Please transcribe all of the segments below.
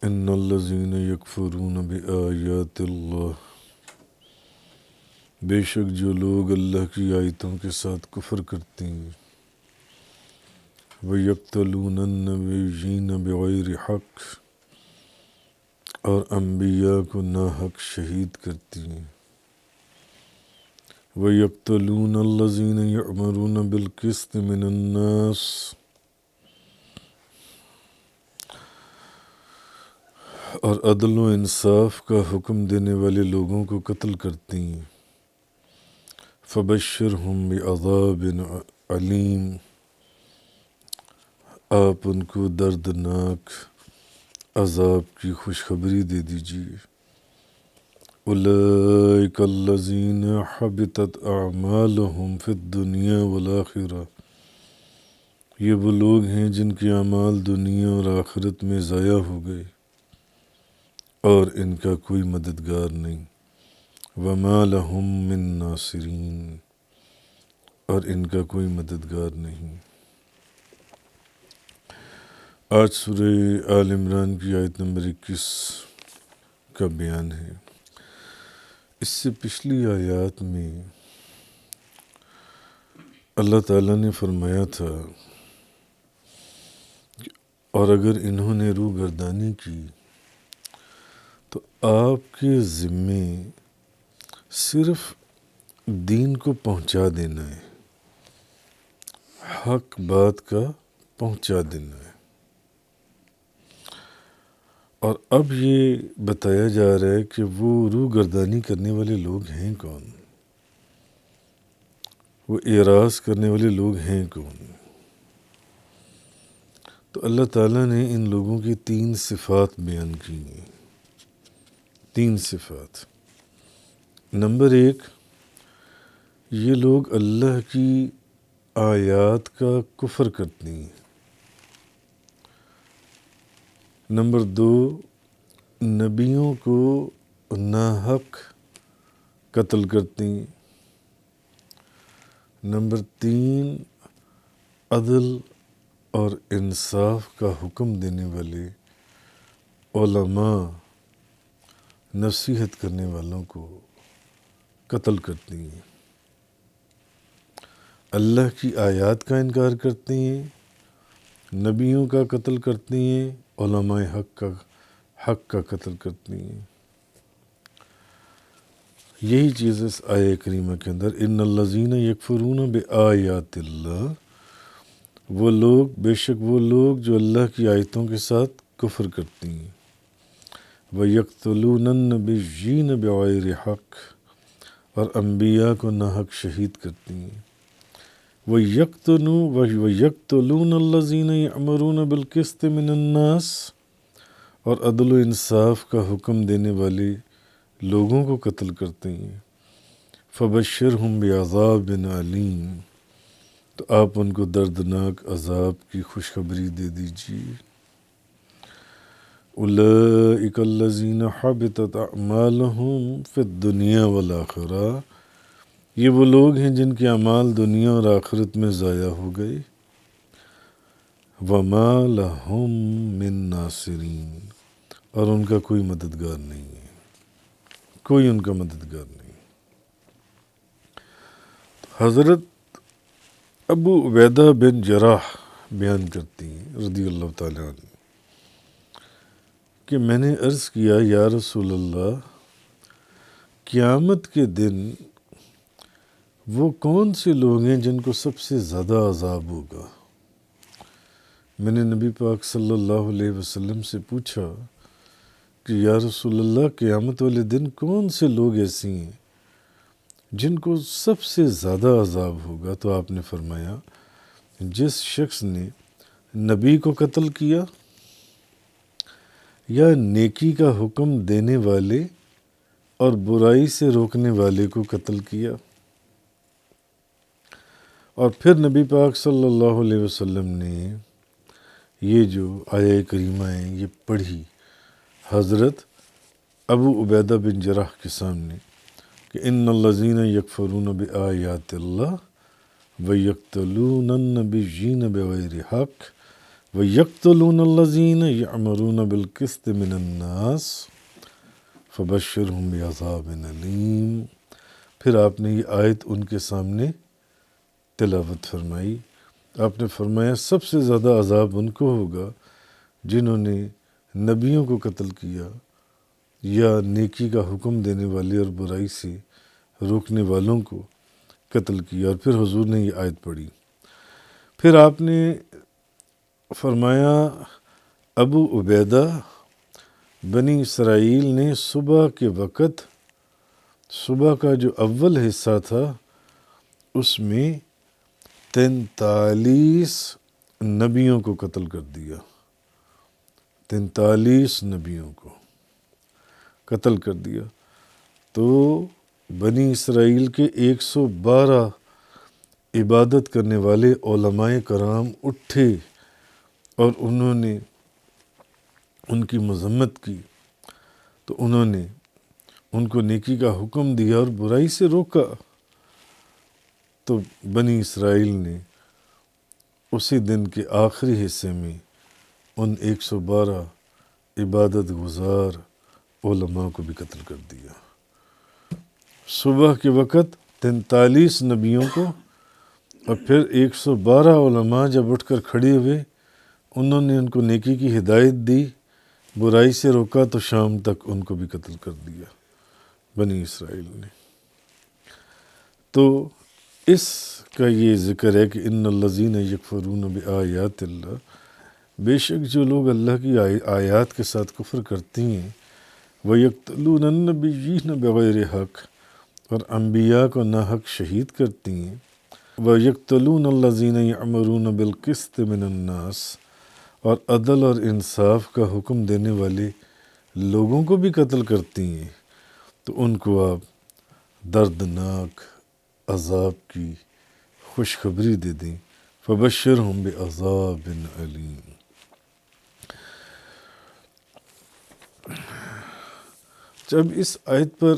ان الذین یکفرون بآیات اللہ، بے شک جو لوگ اللہ کی آیتوں کے ساتھ کفر کرتے ہیں، وَيَقْتُلُونَ النَّبِيِّينَ بِغَيْرِ حق، اور انبیاء کو ناحق شہید کرتی ہیں، وَيَقْتُلُونَ الَّذِينَ يَأْمُرُونَ بِالْقِسْطِ مِنَ النَّاسِ، اور عدل و انصاف کا حکم دینے والے لوگوں کو قتل کرتی ہیں، فَبَشِّرْهُم بِعَذَابٍ علیم، آپ ان کو دردناک عذاب کی خوشخبری دے دیجیے۔ اولئک الذین حبطت اعمالهم فی الدنیا والآخرہ، یہ وہ لوگ ہیں جن کے اعمال دنیا اور آخرت میں ضائع ہو گئے اور ان کا کوئی مددگار نہیں، وما لهم من ناصرین، اور ان کا کوئی مددگار نہیں۔ آج سورہ آل عمران کی آیت نمبر 21 کا بیان ہے۔ اس سے پچھلی آیات میں اللہ تعالیٰ نے فرمایا تھا کہ اور اگر انہوں نے روگردانی کی تو آپ کے ذمے صرف دین کو پہنچا دینا ہے، حق بات کا پہنچا دینا ہے۔ اور اب یہ بتایا جا رہا ہے کہ وہ روگردانی کرنے والے لوگ ہیں کون، وہ اعراض کرنے والے لوگ ہیں کون۔ تو اللہ تعالیٰ نے ان لوگوں کی 3 صفات بیان کی ہیں، 3 صفات۔ نمبر 1، یہ لوگ اللہ کی آیات کا کفر کرتے ہیں۔ نمبر 2، نبیوں کو ناحق قتل کرتے ہیں۔ نمبر 3، عدل اور انصاف کا حکم دینے والے علماء، نصیحت کرنے والوں کو قتل کرتی ہیں۔ اللہ کی آیات کا انکار کرتے ہیں، نبیوں کا قتل کرتی ہیں، علماء حق کا قتل کرتی ہیں۔ یہی چیز اس آیہ کریمہ کے اندر، ان الذین یکفرون بآیات اللہ، وہ لوگ، بے شک وہ لوگ جو اللہ کی آیتوں کے ساتھ کفر کرتی ہیں، وَيَقْتُلُونَ النَّبِيِّينَ بِغَيْرِ حق، اور انبیاء کو ناحق شہید کرتی ہیں، وَيَقْتُلُونَ الَّذِينَ يَأْمُرُونَ بِالْقِسْطِ مِنَ النَّاسِ، اور عدل و انصاف کا حکم دینے والے لوگوں کو قتل کرتے ہیں، فَبَشِّرْهُم بِعَذَابٍ عَلِيمٍ، تو آپ ان کو دردناک عذاب کی خوشخبری دے دیجیے۔ اولئک الذین حبطت اعمالهم فی الدنیا والآخرہ، یہ وہ لوگ ہیں جن کے اعمال دنیا اور آخرت میں ضائع ہو گئے، وما لهم من ناصرین، اور ان کا کوئی مددگار نہیں ہے، کوئی ان کا مددگار نہیں۔ حضرت ابو عبیدہ بن جراح بیان کرتی ہیں رضی اللہ تعالیٰ عنہ کہ میں نے عرض کیا، یا رسول اللہ، قیامت کے دن وہ کون سے لوگ ہیں جن کو سب سے زیادہ عذاب ہوگا؟ میں نے نبی پاک صلی اللہ علیہ وسلم سے پوچھا کہ یا رسول اللہ، قیامت والے دن کون سے لوگ ایسی ہیں جن کو سب سے زیادہ عذاب ہوگا؟ تو آپ نے فرمایا، جس شخص نے نبی کو قتل کیا، یا نیکی کا حکم دینے والے اور برائی سے روکنے والے کو قتل کیا۔ اور پھر نبی پاک صلی اللہ علیہ وسلم نے یہ جو آیہ کریمہ ہیں یہ پڑھی حضرت ابو عبیدہ بن جراح کے سامنے کہ ان الذین یکفرون بآیات اللہ ویقتلون النبیین بغیر حق وَيَقْتُلُونَ الَّذِينَ يَأْمُرُونَ بِالْقِسْطِ مِنَ النَّاسِ فَبَشِّرْهُم بِعَذَابٍ أَلِيمٍ۔ پھر آپ نے یہ آیت ان کے سامنے تلاوت فرمائی۔ آپ نے فرمایا سب سے زیادہ عذاب ان کو ہوگا جنہوں نے نبیوں کو قتل کیا یا نیکی کا حکم دینے والے اور برائی سے روکنے والوں کو قتل کیا۔ اور پھر حضور نے یہ آیت پڑھی۔ پھر آپ نے فرمایا ابو عبیدہ بنی اسرائیل نے صبح کے وقت، صبح کا جو اول حصہ تھا اس میں 43 نبیوں کو قتل کر دیا، 43 نبیوں کو قتل کر دیا۔ تو بنی اسرائیل کے 112 عبادت کرنے والے علماء کرام اٹھے اور انہوں نے ان کی مذمت کی، تو انہوں نے ان کو نیکی کا حکم دیا اور برائی سے روکا۔ تو بنی اسرائیل نے اسی دن کے آخری حصے میں ان 112 عبادت گزار علماء کو بھی قتل کر دیا۔ صبح کے وقت 43 نبیوں کو، اور پھر 112 علماء جب اٹھ کر کھڑے ہوئے، انہوں نے ان کو نیکی کی ہدایت دی، برائی سے روکا، تو شام تک ان کو بھی قتل کر دیا بنی اسرائیل نے۔ تو اس کا یہ ذکر ہے کہ ان الذین یکفرون بآیات اللہ، بے شک جو لوگ اللہ کی آیات کے ساتھ کفر کرتی ہیں، وَيَقْتُلُونَ النَّبِيِّينَ بغیر حق، اور انبیاء کو ناحق شہید کرتی ہیں، وَيَقْتُلُونَ الَّذِينَ يَأْمُرُونَ بِالْقِسْطِ مِنَ النَّاسِ، اور عدل اور انصاف کا حکم دینے والے لوگوں کو بھی قتل کرتی ہیں، تو ان کو آپ دردناک عذاب کی خوشخبری دے دیں، فَبَشِّرْهُم بِعَذَابٍ أَلِيمٍ۔ جب اس آیت پر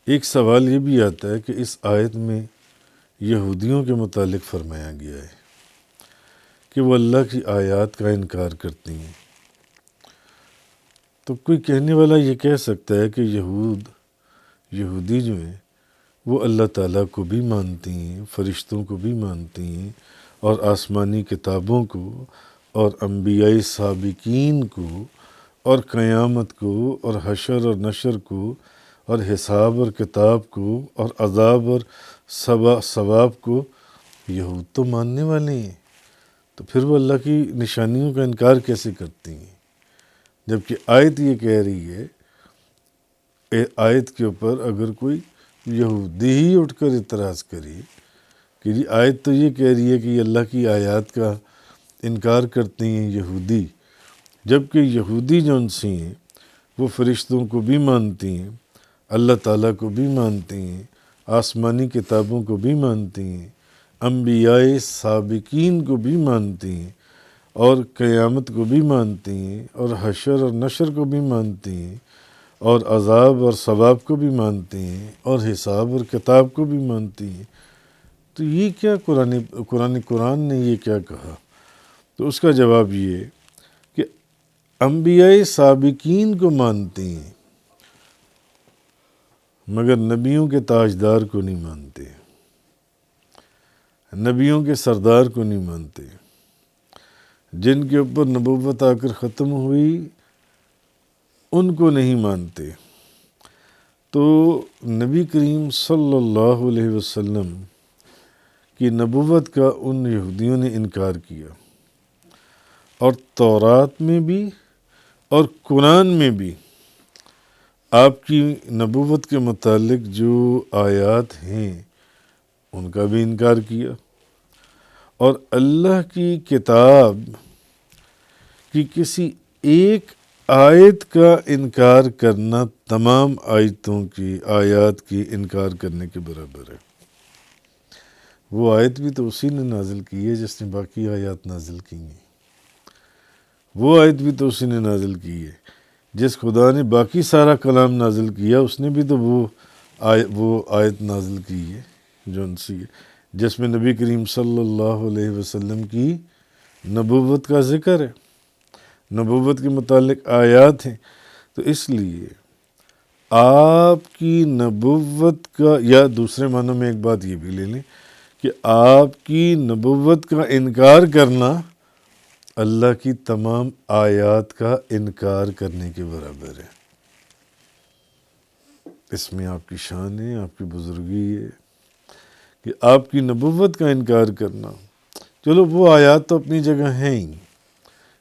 ایک سوال یہ بھی آتا ہے کہ اس آیت میں یہودیوں کے متعلق فرمایا گیا ہے کہ وہ اللہ کی آیات کا انکار کرتی ہیں، تو کوئی کہنے والا یہ کہہ سکتا ہے کہ یہودی جو ہیں وہ اللہ تعالیٰ کو بھی مانتی ہیں، فرشتوں کو بھی مانتی ہیں، اور آسمانی کتابوں کو، اور انبیاء سابقین کو، اور قیامت کو، اور حشر اور نشر کو، اور حساب اور کتاب کو، اور عذاب اور ثواب کو یہود تو ماننے والے ہیں، تو پھر وہ اللہ کی نشانیوں کا انکار کیسے کرتی ہیں؟ جبکہ آیت یہ کہہ رہی ہے، آیت کے اوپر اگر کوئی یہودی ہی اٹھ کر اعتراض کرے کہ جی آیت تو یہ کہہ رہی ہے کہ یہ اللہ کی آیات کا انکار کرتی ہیں یہودی، جبکہ یہودی جو ان سے ہیں وہ فرشتوں کو بھی مانتی ہیں، اللہ تعالیٰ کو بھی مانتی ہیں، آسمانی کتابوں کو بھی مانتی ہیں، انبیاء سابقین کو بھی مانتی ہیں، اور قیامت کو بھی مانتی ہیں، اور حشر اور نشر کو بھی مانتی ہیں، اور عذاب اور ثواب کو بھی مانتی ہیں، اور حساب اور کتاب کو بھی مانتی ہیں، تو یہ کیا قرآن نے یہ کیا کہا؟ تو اس کا جواب یہ ہے کہ انبیاء سابقین کو مانتی ہیں مگر نبیوں کے تاجدار کو نہیں مانتے، نبیوں کے سردار کو نہیں مانتے، جن کے اوپر نبوت آ کر ختم ہوئی ان کو نہیں مانتے۔ تو نبی کریم صلی اللہ علیہ وسلم کی نبوت کا ان یہودیوں نے انکار کیا، اور تورات میں بھی اور قرآن میں بھی آپ کی نبوت کے متعلق جو آیات ہیں ان کا بھی انکار کیا، اور اللہ کی کتاب کی کسی ایک آیت کا انکار کرنا تمام آیات کی انکار کرنے کے برابر ہے۔ وہ آیت بھی تو اسی نے نازل کی ہے جس نے باقی آیات نازل کی ہیں، وہ آیت بھی تو اسی نے نازل کی ہے، جس خدا نے باقی سارا کلام نازل کیا اس نے بھی تو وہ آیت نازل کی ہے جو ان سے، جس میں نبی کریم صلی اللہ علیہ وسلم کی نبوت کا ذکر ہے، نبوت کے متعلق آیات ہیں، تو اس لیے آپ کی نبوت کا، یا دوسرے معنوں میں ایک بات یہ بھی لے لیں کہ آپ کی نبوت کا انکار کرنا اللہ کی تمام آیات کا انکار کرنے کے برابر ہے۔ اس میں آپ کی شان ہے، آپ کی بزرگی ہے کہ آپ کی نبوت کا انکار کرنا، چلو وہ آیات تو اپنی جگہ ہیں ہی،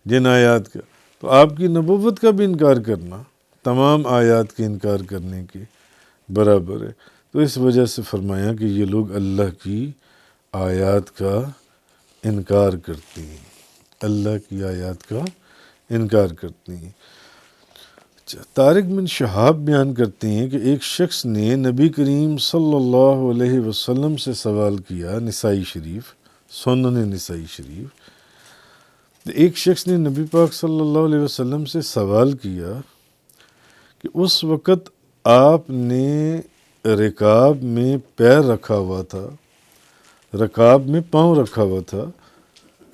جن آیات کا، تو آپ کی نبوت کا بھی انکار کرنا تمام آیات کے انکار کرنے کے برابر ہے۔ تو اس وجہ سے فرمایا کہ یہ لوگ اللہ کی آیات کا انکار کرتے ہیں، اللہ کی آیات کا انکار کرتے ہیں۔ طارق بن شہاب بیان کرتے ہیں کہ ایک شخص نے نبی کریم صلی اللہ علیہ وسلم سے سوال کیا، نسائی شریف، سنن نسائی شریف، ایک شخص نے نبی پاک صلی اللہ علیہ وسلم سے سوال کیا کہ اس وقت آپ نے رکاب میں پیر رکھا ہوا تھا، رکاب میں پاؤں رکھا ہوا تھا،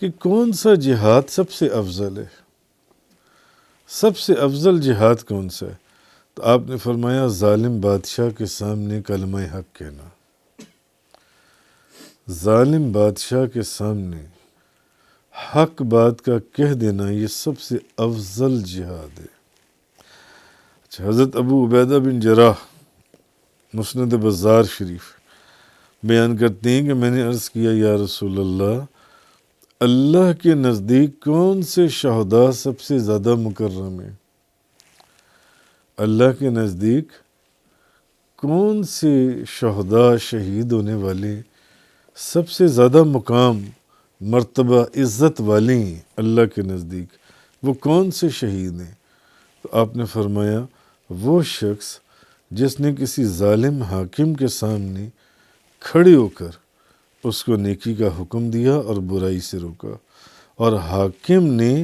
کہ کون سا جہاد سب سے افضل ہے، سب سے افضل جہاد کون سا ہے؟ تو آپ نے فرمایا ظالم بادشاہ کے سامنے کلمہ حق کہنا، ظالم بادشاہ کے سامنے حق بات کا کہہ دینا، یہ سب سے افضل جہاد ہے۔ حضرت ابو عبیدہ بن جراح مسند بزار شریف بیان کرتے ہیں کہ میں نے عرض کیا یا رسول اللہ کے نزدیک کون سے شہداء سب سے زیادہ مکرم ہیں؟ اللہ کے نزدیک کون سے شہداء، شہید ہونے والے سب سے زیادہ مقام، مرتبہ، عزت والے ہیں اللہ کے نزدیک، وہ کون سے شہید ہیں؟ تو آپ نے فرمایا وہ شخص جس نے کسی ظالم حاکم کے سامنے کھڑے ہو کر اس کو نیکی کا حکم دیا اور برائی سے روکا، اور حاکم نے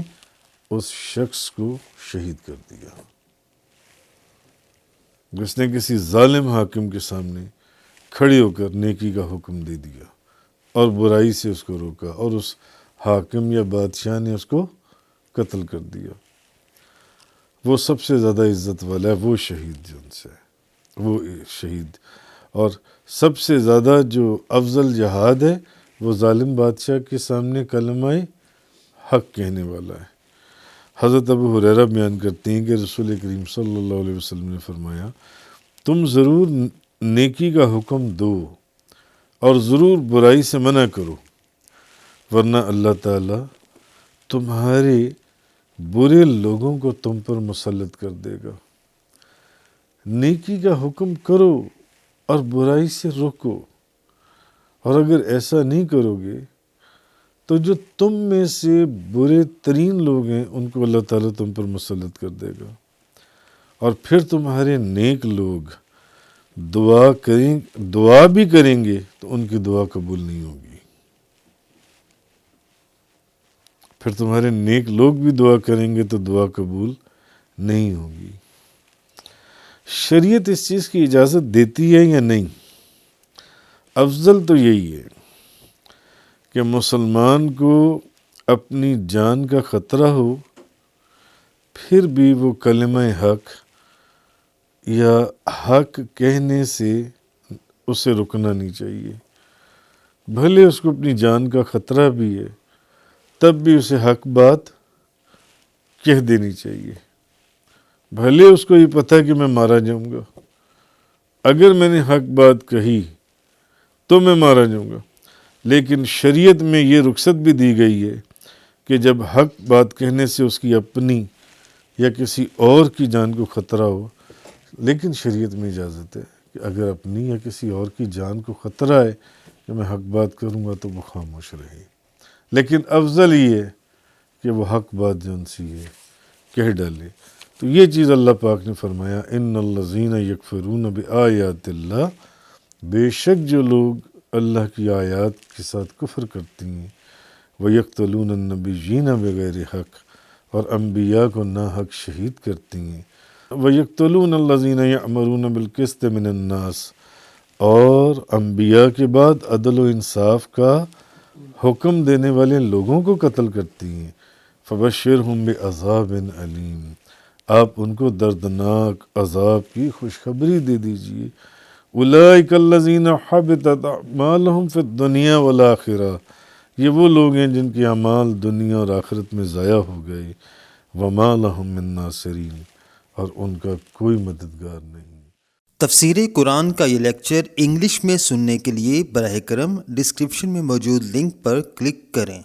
اس شخص کو شہید کر دیا۔ جس نے کسی ظالم حاکم کے سامنے کھڑے ہو کر نیکی کا حکم دے دیا اور برائی سے اس کو روکا، اور اس حاکم یا بادشاہ نے اس کو قتل کر دیا، وہ سب سے زیادہ عزت والا ہے، وہ شہید جن سے، وہ شہید۔ اور سب سے زیادہ جو افضل جہاد ہے وہ ظالم بادشاہ کے سامنے کلمہ حق کہنے والا ہے۔ حضرت ابو ہریرہ بیان کرتے ہیں کہ رسول کریم صلی اللہ علیہ وسلم نے فرمایا تم ضرور نیکی کا حکم دو اور ضرور برائی سے منع کرو، ورنہ اللہ تعالیٰ تمہارے برے لوگوں کو تم پر مسلط کر دے گا۔ نیکی کا حکم کرو اور برائی سے روکو، اور اگر ایسا نہیں کرو گے تو جو تم میں سے برے ترین لوگ ہیں ان کو اللہ تعالیٰ تم پر مسلط کر دے گا، اور پھر تمہارے نیک لوگ دعا بھی کریں گے تو ان کی دعا قبول نہیں ہوگی، پھر تمہارے نیک لوگ بھی دعا کریں گے تو دعا قبول نہیں ہوگی۔ شریعت اس چیز کی اجازت دیتی ہے یا نہیں؟ افضل تو یہی ہے کہ مسلمان کو اپنی جان کا خطرہ ہو پھر بھی وہ کلمہ حق یا حق کہنے سے اسے رکنا نہیں چاہیے، بھلے اس کو اپنی جان کا خطرہ بھی ہے تب بھی اسے حق بات کہہ دینی چاہیے، بھلے اس کو یہ پتہ کہ میں مارا جاؤں گا، اگر میں نے حق بات کہی تو میں مارا جاؤں گا، لیکن شریعت میں یہ رخصت بھی دی گئی ہے کہ جب حق بات کہنے سے اس کی اپنی یا کسی اور کی جان کو خطرہ ہو، لیکن شریعت میں اجازت ہے کہ اگر اپنی یا کسی اور کی جان کو خطرہ ہے کہ میں حق بات کروں گا تو وہ خاموش رہے، لیکن افضل یہ ہے کہ وہ حق بات جو ان سے یہ کہہ ڈالے۔ تو یہ چیز اللہ پاک نے فرمایا ان الذین یکفرون بآیات اللہ، بے شک جو لوگ اللہ کی آیات کے ساتھ کفر کرتی ہیں، وَيَقْتُلُونَ النَّبِيِّينَ بغیر حق، اور انبیاء کو ناحق شہید کرتی ہیں، وَيَقْتُلُونَ الَّذِينَ يَأْمُرُونَ بِالْقِسْطِ مِنَ النَّاسِ، اور انبیاء کے بعد عدل و انصاف کا حکم دینے والے لوگوں کو قتل کرتی ہیں۔ فبشرہم بعذاب علیم، آپ ان کو دردناک عذاب کی خوشخبری دے دیجئے۔ اولئک الذین حبطت اعمالہم فی الدنیا والآخرہ، یہ وہ لوگ ہیں جن کے اعمال دنیا اور آخرت میں ضائع ہو گئے۔ وما لہم من ناصرین، اور ان کا کوئی مددگار نہیں۔ تفسیر قرآن کا یہ لیکچر انگلش میں سننے کے لیے براہ کرم ڈسکرپشن میں موجود لنک پر کلک کریں۔